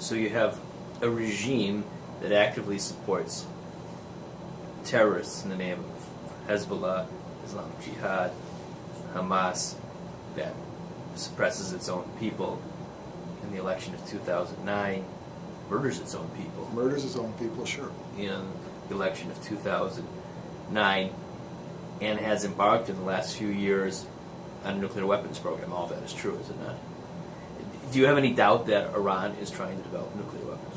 So you have a regime that actively supports terrorists in the name of Hezbollah, Islamic Jihad, Hamas, that suppresses its own people in the election of 2009, murders its own people. Murders its own people, sure. In the election of 2009, and has embarked in the last few years on a nuclear weapons program. All of that is true, is it not? Do you have any doubt that Iran is trying to develop nuclear weapons?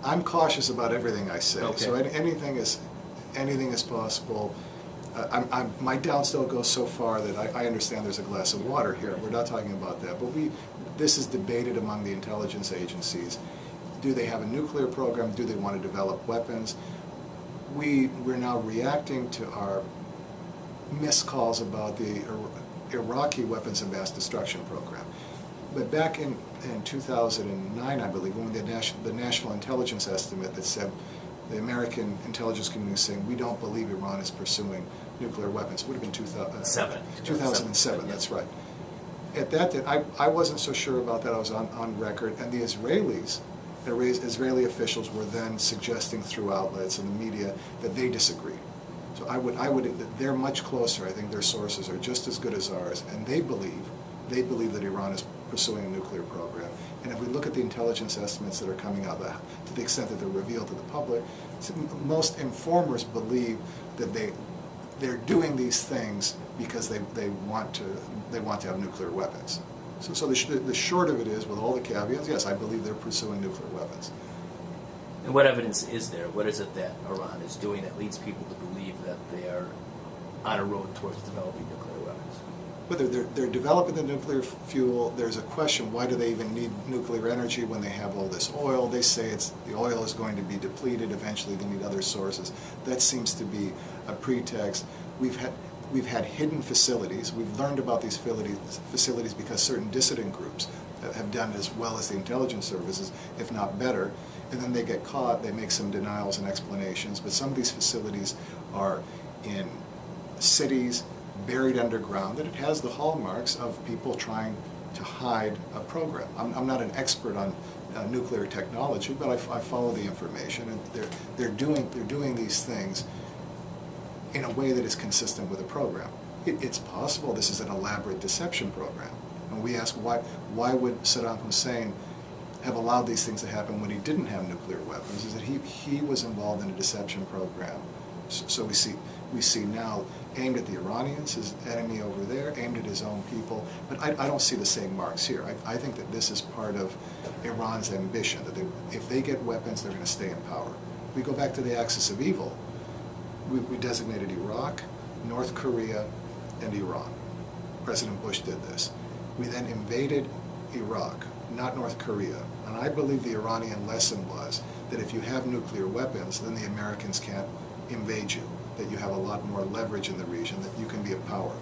I'm cautious about everything I say. Okay. So anything is possible. My doubt still goes so far that I understand there's a glass of water here. We're not talking about that. But this is debated among the intelligence agencies. Do they have a nuclear program? Do they want to develop weapons? We're now reacting to our missed calls about the Iraqi weapons of mass destruction program. But back in 2009, I believe, when the National Intelligence Estimate that said the American intelligence community was saying we don't believe Iran is pursuing nuclear weapons. It would have been 2007, that's right. At that time, I wasn't so sure about that. I was on record, and the Israeli officials were then suggesting through outlets and the media that they disagreed. So they're much closer. I think their sources are just as good as ours, and they believe that Iran is pursuing a nuclear program. And if we look at the intelligence estimates that are coming out, to the extent that they're revealed to the public, most informers believe that they're doing these things because they want to have nuclear weapons. So the short of it is, with all the caveats, yes, I believe they're pursuing nuclear weapons. And what evidence is there? What is it that Iran is doing that leads people to believe that they are on a road towards developing nuclear weapons? Whether they're developing the nuclear fuel, there's a question, why do they even need nuclear energy when they have all this oil? They say the oil is going to be depleted, eventually they need other sources. That seems to be a pretext. We've had hidden facilities. We've learned about these facilities because certain dissident groups have done as well as the intelligence services, if not better, and then they get caught, they make some denials and explanations, but some of these facilities are in cities, buried underground, that it has the hallmarks of people trying to hide a program. I'm not an expert on nuclear technology, but I follow the information, and they're doing these things in a way that is consistent with the program. It's possible this is an elaborate deception program. And we ask, why would Saddam Hussein have allowed these things to happen when he didn't have nuclear weapons? Is that he was involved in a deception program. So we see now aimed at the Iranians, his enemy over there, aimed at his own people. But I don't see the same marks here. I think that this is part of Iran's ambition, that if they get weapons, they're going to stay in power. We go back to the axis of evil. We designated Iraq, North Korea, and Iran. President Bush did this. We then invaded Iraq, not North Korea. And I believe the Iranian lesson was that if you have nuclear weapons, then the Americans can't invade you, that you have a lot more leverage in the region, that you can be a power.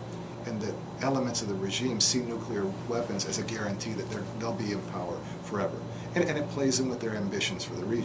And that elements of the regime see nuclear weapons as a guarantee that they'll be in power forever. And it plays in with their ambitions for the region.